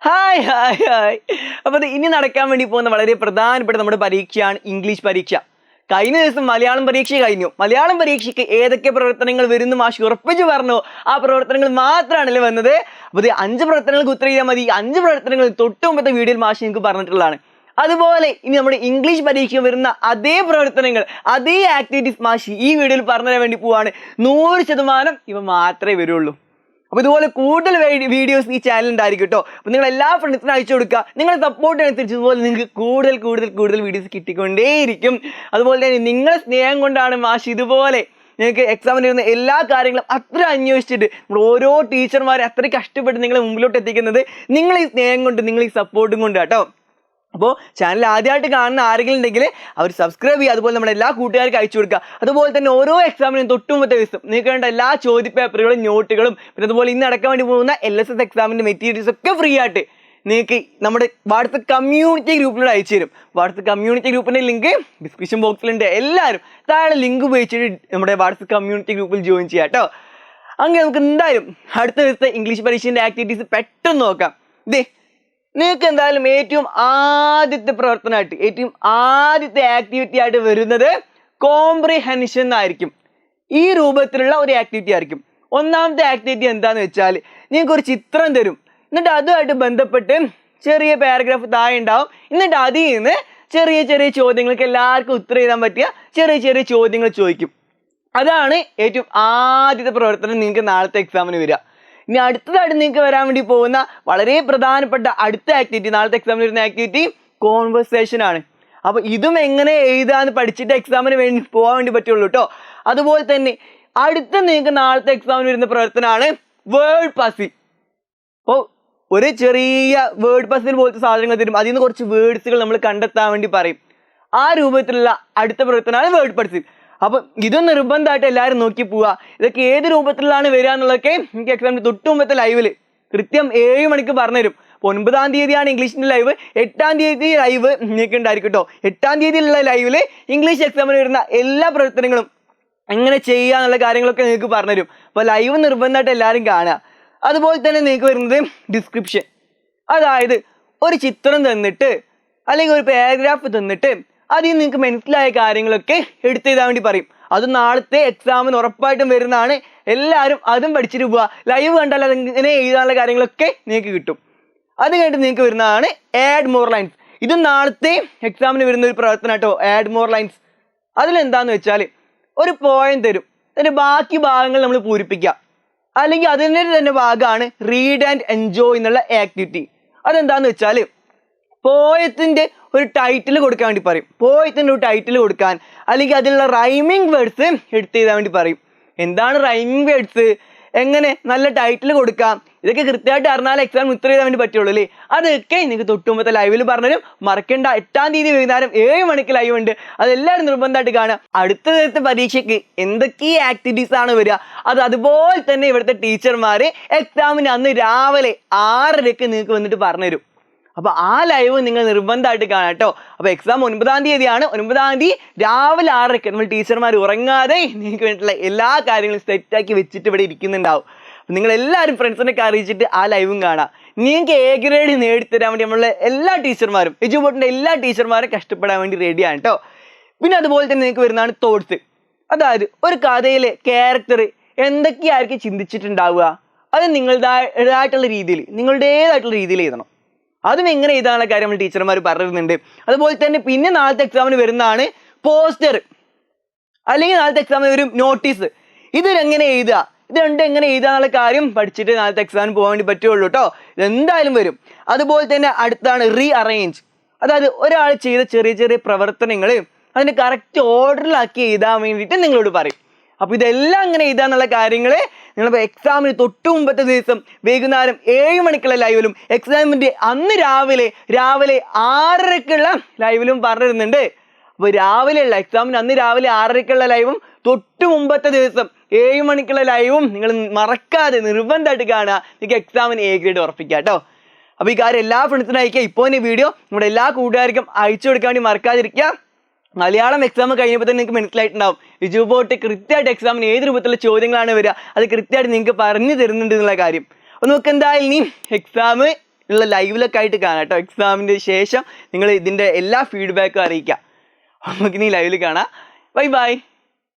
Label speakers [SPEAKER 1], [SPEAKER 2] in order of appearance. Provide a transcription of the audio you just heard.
[SPEAKER 1] Hi hi hi. അപ്പോൾ ഇനി നടക്കാൻ വേണ്ടി പോകുന്ന വളരെ പ്രധാനപ്പെട്ട നമ്മുടെ പരീക്ഷയാണ് ഇംഗ്ലീഷ് പരീക്ഷ. കഴിഞ്ഞ ദിവസം മലയാളം പരീക്ഷ കഴിഞ്ഞു. മലയാളം പരീക്ഷയ്ക്ക് ഏതൊക്കെ പ്രവർത്തനങ്ങൾ വരുന്നു മാഷ് ഉറപ്പിച്ചു പറഞ്ഞു. ആ പ്രവർത്തനങ്ങൾ മാത്രമാണല്ലേ വന്നത്. അപ്പോൾ 5 പ്രവർത്തനങ്ങൾക്ക് ഉത്തരം ചെയ്താൽ മതി. 5 പ്രവർത്തനങ്ങൾ തൊട്ട് മുമ്പത്തെ വീഡിയോയിൽ മാഷ് നിങ്ങൾക്ക് പറഞ്ഞിട്ടുള്ളതാണ്. അതുപോലെ ഇനി നമ്മുടെ ഇംഗ്ലീഷ് പരീക്ഷ വരുന്ന അതേ പ്രവർത്തനങ്ങൾ, അതേ ആക്ടിവിറ്റീസ് മാഷ് ഈ വീഡിയോയിൽ പറഞ്ഞു തരാൻ വേണ്ടി പോവാണ്. 100% ഇവ മാത്രമേ വരുള്ളൂ. അപ്പോൾ ഇതുപോലെ കൂടുതൽ വീഡിയോസ് ഈ ചാനൽ ഉണ്ടായിരിക്കും കേട്ടോ. അപ്പോൾ നിങ്ങൾ എല്ലാ ഫ്രണ്ട്സിനും അയച്ചു കൊടുക്കുക. നിങ്ങളുടെ സപ്പോർട്ട് അനുസരിച്ച് ഇതുപോലെ നിങ്ങൾക്ക് കൂടുതൽ വീഡിയോസ് കിട്ടിക്കൊണ്ടേയിരിക്കും. അതുപോലെ തന്നെ നിങ്ങളുടെ സ്നേഹം കൊണ്ടാണ് മാഷ് ഇതുപോലെ നിങ്ങൾക്ക് എക്സാമിന് വരുന്ന എല്ലാ കാര്യങ്ങളും അത്ര അന്വേഷിച്ചിട്ട് നമ്മൾ ഓരോ ടീച്ചർമാരെ അത്ര കഷ്ടപ്പെട്ട് നിങ്ങളെ മുമ്പിലോട്ട് എത്തിക്കുന്നത്. നിങ്ങൾ ഈ സ്നേഹം കൊണ്ട്, നിങ്ങൾ ഈ സപ്പോർട്ടും കൊണ്ട് കേട്ടോ. അപ്പോൾ ചാനൽ ആദ്യമായിട്ട് കാണുന്ന ആരെങ്കിലും ഉണ്ടെങ്കിൽ അവർ സബ്സ്ക്രൈബ് ചെയ്യുക. അതുപോലെ നമ്മുടെ എല്ലാ കൂട്ടുകാർക്കും അയച്ചു കൊടുക്കുക. അതുപോലെ തന്നെ ഓരോ എക്സാമിനും തൊട്ടുമുമ്പത്തെ ദിവസം നിങ്ങൾക്ക് വേണ്ട എല്ലാ ചോദ്യപേപ്പറുകളും നോട്ടുകളും പിന്നെ അതുപോലെ ഇന്ന് നടക്കാൻ വേണ്ടി പോകുന്ന LSS എക്സാമിൻ്റെ മെറ്റീരിയൽസ് ഒക്കെ ഫ്രീ ആയിട്ട് നിങ്ങൾക്ക് നമ്മുടെ വാട്സപ്പ് കമ്മ്യൂണിറ്റി ഗ്രൂപ്പിലൂടെ അയച്ചു തരും. വാട്സപ്പ് കമ്മ്യൂണിറ്റി ഗ്രൂപ്പിൻ്റെ ലിങ്ക് ഡിസ്ക്രിപ്ഷൻ ബോക്സിലുണ്ട്. എല്ലാവരും താഴെ ലിങ്ക് ഉപയോഗിച്ചിട്ട് നമ്മുടെ വാട്സപ്പ് കമ്മ്യൂണിറ്റി ഗ്രൂപ്പിൽ ജോയിൻ ചെയ്യാം കേട്ടോ. അങ്ങനെ നമുക്ക് എന്തായാലും അടുത്ത ദിവസത്തെ ഇംഗ്ലീഷ് പരീക്ഷൻ്റെ ആക്ടിവിറ്റീസ് പെട്ടെന്ന് നോക്കാം. നിങ്ങൾക്ക് എന്തായാലും ഏറ്റവും ആദ്യത്തെ പ്രവർത്തനമായിട്ട്, ഏറ്റവും ആദ്യത്തെ ആക്ടിവിറ്റി ആയിട്ട് വരുന്നത് കോംപ്രിഹെൻഷൻ ആയിരിക്കും. ഈ രൂപത്തിലുള്ള ഒരു ആക്ടിവിറ്റി ആയിരിക്കും. ഒന്നാമത്തെ ആക്ടിവിറ്റി എന്താണെന്ന് വെച്ചാൽ നിങ്ങൾക്ക് ഒരു ചിത്രം തരും. എന്നിട്ട് അതുമായിട്ട് ബന്ധപ്പെട്ട് ചെറിയ പാരഗ്രാഫ് താഴെ ഉണ്ടാവും. എന്നിട്ട് അതിൽ നിന്ന് ചെറിയ ചോദ്യങ്ങൾക്ക് എല്ലാവർക്കും ഉത്തരം എഴുതാൻ പറ്റിയ ചെറിയ ചോദ്യങ്ങൾ ചോദിക്കും. അതാണ് ഏറ്റവും ആദ്യത്തെ പ്രവർത്തനം നിങ്ങൾക്ക് നാളത്തെ എക്സാമിന് വരിക. ഇനി അടുത്തതായിട്ട് നിങ്ങൾക്ക് വരാൻ വേണ്ടി പോകുന്ന വളരെ പ്രധാനപ്പെട്ട അടുത്ത ആക്ടിവിറ്റി, നാളത്തെ എക്സാമിന് വരുന്ന ആക്ടിവിറ്റി കോൺവെർസേഷൻ ആണ്. അപ്പോൾ ഇതും എങ്ങനെ എഴുതാന്ന് പഠിച്ചിട്ട് എക്സാമിന് വേണ്ടി പോകാൻ വേണ്ടി പറ്റുള്ളൂ കേട്ടോ. അതുപോലെ തന്നെ അടുത്ത നിങ്ങൾക്ക് നാളത്തെ എക്സാമിന് വരുന്ന പ്രവർത്തനമാണ് വേർഡ് പസിൽ. അപ്പോൾ ഒരു ചെറിയ വേർഡ് പസിൽ പോലത്തെ സാധനങ്ങൾ തരും. അതിൽ നിന്ന് കുറച്ച് വേർഡ്സുകൾ നമ്മൾ കണ്ടെത്താൻ വേണ്ടി പറയും. ആ രൂപത്തിലുള്ള അടുത്ത പ്രവർത്തനമാണ് വേർഡ് പസിൽ. അപ്പം ഇത് നിർബന്ധമായിട്ട് എല്ലാവരും നോക്കി പോവുക. ഇതൊക്കെ ഏത് രൂപത്തിലാണ് വരിക എന്നുള്ളതൊക്കെ എനിക്ക് എക്സാമിന് തൊട്ട് മുമ്പത്തെ ലൈവില് കൃത്യം 7 മണിക്ക് പറഞ്ഞുതരും. അപ്പോൾ 9-ാം തീയതിയാണ് ഇംഗ്ലീഷിൻ്റെ ലൈവ്. 8-ാം തീയതി ലൈവ് നിങ്ങൾക്ക് ഉണ്ടായിരിക്കും കേട്ടോ. 8-ാം തീയതിയിലുള്ള ലൈവില് ഇംഗ്ലീഷ് എക്സാമിന് വരുന്ന എല്ലാ പ്രവർത്തനങ്ങളും എങ്ങനെ ചെയ്യുക എന്നുള്ള കാര്യങ്ങളൊക്കെ നിങ്ങൾക്ക് പറഞ്ഞുതരും. അപ്പോൾ ലൈവ് നിർബന്ധമായിട്ട് എല്ലാവരും കാണുക. അതുപോലെ തന്നെ നിങ്ങൾക്ക് വരുന്നത് ഡിസ്ക്രിപ്ഷൻ. അതായത് ഒരു ചിത്രം തന്നിട്ട് അല്ലെങ്കിൽ ഒരു പാരഗ്രാഫ് തന്നിട്ട് അതിൽ നിങ്ങൾക്ക് മനസ്സിലായ കാര്യങ്ങളൊക്കെ എടുത്തെഴുതാൻ വേണ്ടി പറയും. അത് നാളത്തെ എക്സാമിന് ഉറപ്പായിട്ടും വരുന്നതാണ്. എല്ലാവരും അതും പഠിച്ചിട്ട് പോവുക. ലൈവ് കണ്ടാൽ അതിങ്ങനെ എഴുതാനുള്ള കാര്യങ്ങളൊക്കെ നിങ്ങൾക്ക് കിട്ടും. അത് കഴിഞ്ഞിട്ട് നിങ്ങൾക്ക് വരുന്നതാണ് ആഡ് മോർ ലൈൻസ്. ഇത് നാളത്തെ എക്സാമിന് വരുന്ന ഒരു പ്രവർത്തനം കേട്ടോ. ആഡ് മോർ ലൈൻസ് അതിലെന്താന്ന് വെച്ചാൽ ഒരു പോയിന്റ് തരും. അതിൻ്റെ ബാക്കി ഭാഗങ്ങൾ നമ്മൾ പൂരിപ്പിക്കുക. അല്ലെങ്കിൽ അതിൻ്റെ തന്നെ ഭാഗമാണ് റീഡ് ആൻഡ് എൻജോയ് എന്നുള്ള ആക്ടിവിറ്റി. അതെന്താന്ന് വെച്ചാൽ പോയത്തിൻ്റെ ഒരു ടൈറ്റിൽ കൊടുക്കാൻ വേണ്ടി പറയും. പോയത്തിൻ്റെ ഒരു ടൈറ്റിൽ കൊടുക്കാൻ, അല്ലെങ്കിൽ അതിലുള്ള റൈമിങ് വേർഡ്സ് എടുത്ത് ചെയ്താൻ വേണ്ടി പറയും. എന്താണ് റൈമിങ് വേർഡ്സ്, എങ്ങനെ നല്ല ടൈറ്റിൽ കൊടുക്കാം, ഇതൊക്കെ കൃത്യമായിട്ട് അറിഞ്ഞാൽ എക്സാം ഉത്തരം ചെയ്താൻ വേണ്ടി പറ്റുള്ളൂ അല്ലേ. അതൊക്കെ നിങ്ങൾക്ക് തൊട്ടുമുമ്പത്തെ ലൈവിൽ പറഞ്ഞുതരും. മറക്കേണ്ട, 8-ാം തീയതി വൈകുന്നേരം 7 മണിക്ക് ലൈവ് ഉണ്ട്. അതെല്ലാവരും നിർബന്ധമായിട്ട് കാണുക. അടുത്ത ദിവസത്തെ പരീക്ഷയ്ക്ക് എന്തൊക്കെ ആക്ടിവിറ്റീസ് ആണ് വരിക അതുപോലെ തന്നെ ഇവിടുത്തെ ടീച്ചർമാർ എക്സാമിന് അന്ന് രാവിലെ 6:30 നിങ്ങൾക്ക് വന്നിട്ട് പറഞ്ഞുതരും. അപ്പോൾ ആ ലൈവ് നിങ്ങൾ നിർബന്ധമായിട്ട് കാണാം കേട്ടോ. അപ്പോൾ എക്സാം 9-ാം തീയതിയാണ്. 9-ാം തീയതി രാവിലെ 6:30 നമ്മൾ ടീച്ചർമാർ ഉറങ്ങാതെ നിങ്ങൾക്ക് വേണ്ടിയിട്ടുള്ള എല്ലാ കാര്യങ്ങളും സെറ്റാക്കി വെച്ചിട്ട് ഇവിടെ ഇരിക്കുന്നുണ്ടാവും. അപ്പോൾ നിങ്ങളെല്ലാവരും ഫ്രണ്ട്സിനൊക്കെ അറിയിച്ചിട്ട് ആ ലൈവും കാണാം. നിങ്ങൾക്ക് A ഗ്രേഡ് നേടിത്തരാൻ വേണ്ടി നമ്മളെ എല്ലാ ടീച്ചർമാരും, എജുബോട്ടിൻ്റെ എല്ലാ ടീച്ചർമാരും കഷ്ടപ്പെടാൻ വേണ്ടി റെഡിയാണ് കേട്ടോ. പിന്നെ അതുപോലെ തന്നെ നിങ്ങൾക്ക് വരുന്നതാണ് തോട്ട്സ്. അതായത് ഒരു കഥയിലെ ക്യാരക്ടർ എന്തൊക്കെയായിരിക്കും ചിന്തിച്ചിട്ടുണ്ടാവുക, അത് നിങ്ങളുടേതായിട്ടുള്ള രീതിയിൽ എഴുതണം. അതും എങ്ങനെ എഴുതാനുള്ള കാര്യം നമ്മൾ ടീച്ചർമാർ പറയുന്നുണ്ട്. അതുപോലെ തന്നെ പിന്നെ നാളത്തെ എക്സാമിന് വരുന്നതാണ് പോസ്റ്റർ, അല്ലെങ്കിൽ നാളത്തെ എക്സാമിന് വരും നോട്ടീസ്. ഇതെങ്ങനെ എഴുതുക, ഇത് രണ്ടും എങ്ങനെ എഴുതാനുള്ള കാര്യം പഠിച്ചിട്ട് നാളത്തെ എക്സാമിന് പോകാൻ വേണ്ടി പറ്റുള്ളൂ കേട്ടോ. ഇതെന്തായാലും വരും. അതുപോലെ തന്നെ അടുത്താണ് റീ അറേഞ്ച്. അതായത് ഒരാൾ ചെയ്ത ചെറിയ പ്രവർത്തനങ്ങൾ അതിൻ്റെ കറക്റ്റ് ഓർഡറിലാക്കി എഴുതാൻ വേണ്ടിയിട്ട് നിങ്ങളോട് പറയും. അപ്പോൾ ഇതെല്ലാം ഇങ്ങനെ എഴുതാനുള്ള കാര്യങ്ങൾ നിങ്ങളിപ്പോൾ എക്സാമിന് തൊട്ട് മുമ്പത്തെ ദിവസം വൈകുന്നേരം 7 മണിക്കുള്ള ലൈവിലും എക്സാമിൻ്റെ അന്ന് രാവിലെ 6:30 ലൈവിലും പറഞ്ഞിരുന്നുണ്ട്. അപ്പോൾ രാവിലെയുള്ള എക്സാമിന് അന്ന് രാവിലെ 6:30 ലൈവും തൊട്ട് മുമ്പത്തെ ദിവസം 7 മണിക്കുള്ള ലൈവും നിങ്ങൾ മറക്കാതെ നിർബന്ധമായിട്ട് കാണുക. നിങ്ങൾക്ക് എക്സാമിന് A ഗ്രേഡ് ഉറപ്പിക്കുക കേട്ടോ. അപ്പോൾ ഈ കാര്യം എല്ലാ ഫ്രണ്ട്സിനും അയക്കുക. ഇപ്പോൾ ഈ വീഡിയോ നമ്മുടെ എല്ലാ കൂട്ടുകാർക്കും അയച്ചു കൊടുക്കാൻ വേണ്ടി മറക്കാതിരിക്കുക. മലയാളം എക്സാം കഴിഞ്ഞപ്പോൾ തന്നെ നിങ്ങൾക്ക് മനസ്സിലായിട്ടുണ്ടാവും എജുബോട്ട് കൃത്യമായിട്ട് എക്സാമിന് ഏത് രൂപത്തിലുള്ള ചോദ്യങ്ങളാണ് വരിക അത് കൃത്യമായിട്ട് നിങ്ങൾക്ക് പറഞ്ഞു തരുന്നുണ്ട് എന്നുള്ള കാര്യം. അപ്പോൾ നമുക്ക് എന്തായാലും ഇനി എക്സാം ഉള്ള ലൈവിലൊക്കെ ആയിട്ട് കാണാം കേട്ടോ. എക്സാമിൻ്റെ ശേഷം നിങ്ങൾ ഇതിൻ്റെ എല്ലാ ഫീഡ്ബാക്കും അറിയിക്കാം. നമുക്കിനി ലൈവിൽ കാണാം. Bye bye.